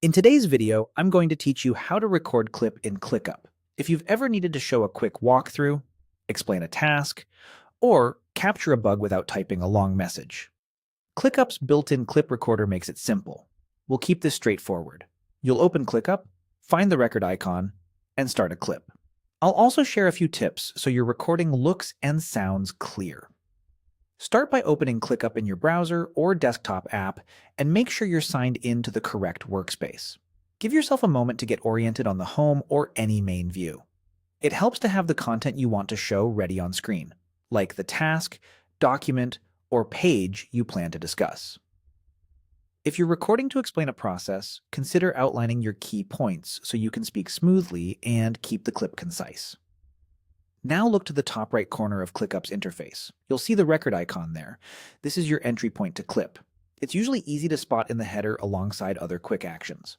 In today's video, I'm going to teach you how to record clip in ClickUp. If you've ever needed to show a quick walkthrough, explain a task, or capture a bug without typing a long message, ClickUp's built-in clip recorder makes it simple. We'll keep this straightforward. You'll open ClickUp, find the record icon, and start a clip. I'll also share a few tips so your recording looks and sounds clear. Start by opening ClickUp in your browser or desktop app and make sure you're signed in to the correct workspace. Give yourself a moment to get oriented on the home or any main view. It helps to have the content you want to show ready on screen, like the task, document, or page you plan to discuss. If you're recording to explain a process, consider outlining your key points so you can speak smoothly and keep the clip concise. Now look to the top right corner of ClickUp's interface. You'll see the record icon there. This is your entry point to clip. It's usually easy to spot in the header alongside other quick actions.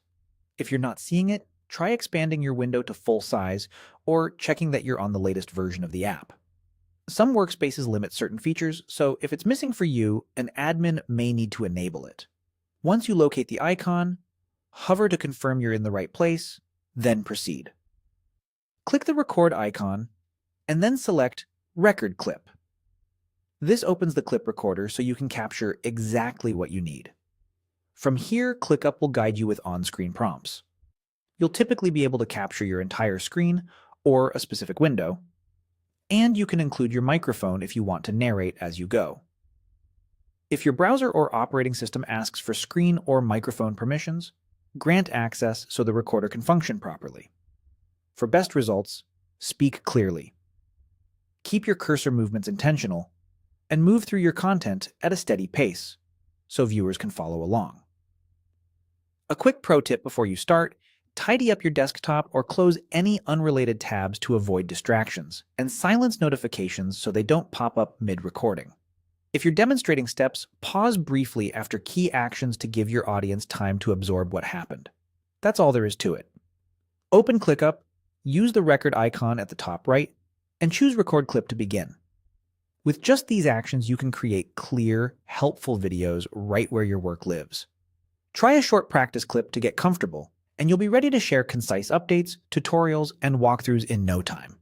If you're not seeing it, try expanding your window to full size or checking that you're on the latest version of the app. Some workspaces limit certain features, so if it's missing for you, an admin may need to enable it. Once you locate the icon, hover to confirm you're in the right place, then proceed. Click the record icon and then select Record Clip. This opens the clip recorder so you can capture exactly what you need. From here, ClickUp will guide you with on-screen prompts. You'll typically be able to capture your entire screen or a specific window, and you can include your microphone if you want to narrate as you go. If your browser or operating system asks for screen or microphone permissions, grant access so the recorder can function properly. For best results, speak clearly. Keep your cursor movements intentional, and move through your content at a steady pace, so viewers can follow along. A quick pro tip before you start: tidy up your desktop or close any unrelated tabs to avoid distractions, and silence notifications so they don't pop up mid-recording. If you're demonstrating steps, pause briefly after key actions to give your audience time to absorb what happened. That's all there is to it. Open ClickUp, use the record icon at the top right, and choose Record Clip to begin. With just these actions, you can create clear, helpful videos right where your work lives. Try a short practice clip to get comfortable, and you'll be ready to share concise updates, tutorials, and walkthroughs in no time.